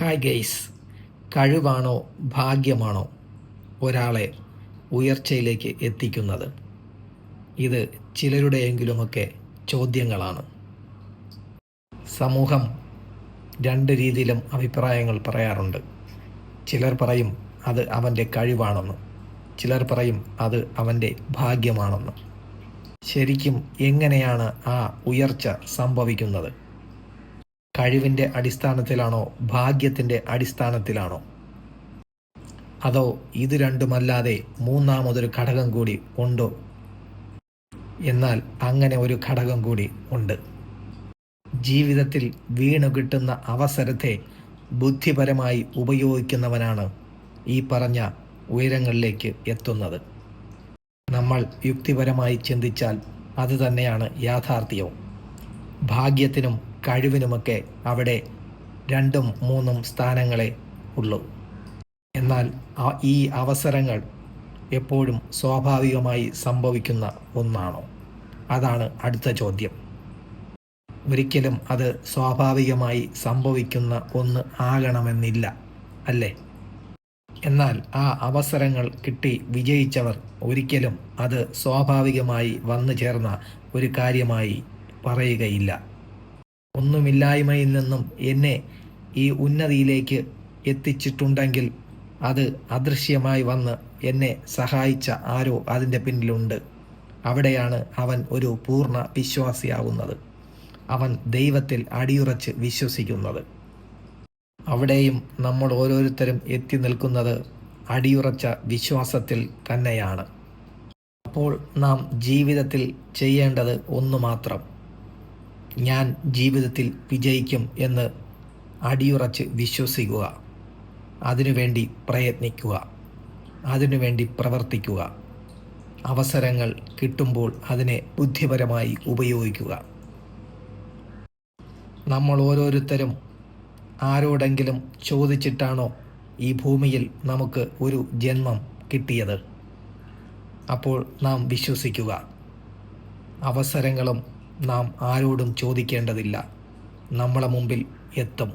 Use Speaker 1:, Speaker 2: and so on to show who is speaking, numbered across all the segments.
Speaker 1: Hi guys, കഴിവാണോ ഭാഗ്യമാണോ ഒരാളെ ഉയർച്ചയിലേക്ക് എത്തിക്കുന്നത്? ഇത് ചിലരുടെയെങ്കിലുമൊക്കെ ചോദ്യങ്ങളാണ്. സമൂഹം രണ്ട് രീതിയിലും അഭിപ്രായങ്ങൾ പറയാറുണ്ട്. ചിലർ പറയും അത് അവൻ്റെ കഴിവാണെന്ന്, ചിലർ പറയും അത് അവൻ്റെ ഭാഗ്യമാണെന്ന്. ശരിക്കും എങ്ങനെയാണ് ആ ഉയർച്ച സംഭവിക്കുന്നത്? കഴിവിൻ്റെ അടിസ്ഥാനത്തിലാണോ ഭാഗ്യത്തിൻ്റെ അടിസ്ഥാനത്തിലാണോ? അതോ ഇത് രണ്ടുമല്ലാതെ മൂന്നാമതൊരു ഘടകം കൂടി ഉണ്ടോ? എന്നാൽ അങ്ങനെ ഒരു ഘടകം കൂടി ഉണ്ട്. ജീവിതത്തിൽ വീണു കിട്ടുന്ന അവസരത്തെ ബുദ്ധിപരമായി ഉപയോഗിക്കുന്നവനാണ് ഈ പറഞ്ഞ ഉയരങ്ങളിലേക്ക് എത്തുന്നത്. നമ്മൾ യുക്തിപരമായി ചിന്തിച്ചാൽ അത് തന്നെയാണ് യാഥാർത്ഥ്യവും. ഭാഗ്യത്തിനും കഴിവിനുമൊക്കെ അവിടെ 2ഉം 3ഉം സ്ഥാനങ്ങളെ ഉള്ളൂ. എന്നാൽ ഈ അവസരങ്ങൾ എപ്പോഴും സ്വാഭാവികമായി സംഭവിക്കുന്ന ഒന്നാണോ? അതാണ് അടുത്ത ചോദ്യം. ഒരിക്കലും അത് സ്വാഭാവികമായി സംഭവിക്കുന്ന ഒന്ന് ആകണമെന്നില്ല, അല്ലേ? എന്നാൽ ആ അവസരങ്ങൾ കിട്ടി വിജയിച്ചവർ ഒരിക്കലും അത് സ്വാഭാവികമായി വന്നു ചേർന്ന ഒരു കാര്യമായി പറയുകയില്ല. ഒന്നുമില്ലായ്മയിൽ നിന്നും എന്നെ ഈ ഉന്നതിയിലേക്ക് എത്തിച്ചിട്ടുണ്ടെങ്കിൽ അത് അദൃശ്യമായി വന്ന് എന്നെ സഹായിച്ച ആരോ അതിൻ്റെ പിന്നിലുണ്ട്. അവിടെയാണ് അവൻ ഒരു പൂർണ്ണ വിശ്വാസിയാവുന്നത്. അവൻ ദൈവത്തിൽ അടിയുറച്ച് വിശ്വസിക്കുന്നത്. അവിടെയും നമ്മൾ ഓരോരുത്തരും എത്തി നിൽക്കുന്നത് അടിയുറച്ച വിശ്വാസത്തിൽ തന്നെയാണ്. അപ്പോൾ നാം ജീവിതത്തിൽ ചെയ്യേണ്ടത് ഒന്നു മാത്രം: ഞാൻ ജീവിതത്തിൽ വിജയിക്കും എന്ന് അടിയുറച്ച് വിശ്വസിക്കുക, അതിനുവേണ്ടി പ്രയത്നിക്കുക, അതിനുവേണ്ടി പ്രവർത്തിക്കുക, അവസരങ്ങൾ കിട്ടുമ്പോൾ അതിനെ ബുദ്ധിപരമായി ഉപയോഗിക്കുക. നമ്മൾ ഓരോരുത്തരും ആരോടെങ്കിലും ചോദിച്ചിട്ടാണോ ഈ ഭൂമിയിൽ നമുക്ക് ഒരു ജന്മം കിട്ടിയത്? അപ്പോൾ നാം വിശ്വസിക്കുക, അവസരങ്ങളും നാം ആരോടും ചോദിക്കേണ്ടതില്ല, നമ്മളെ മുമ്പിൽ എത്തും.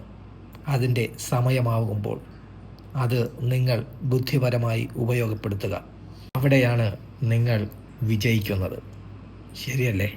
Speaker 1: അതിൻ്റെ സമയമാകുമ്പോൾ അത് നിങ്ങൾ ബുദ്ധിപരമായി ഉപയോഗപ്പെടുത്തുക. അവിടെയാണ് നിങ്ങൾ വിജയിക്കുന്നത്. ശരിയല്ലേ?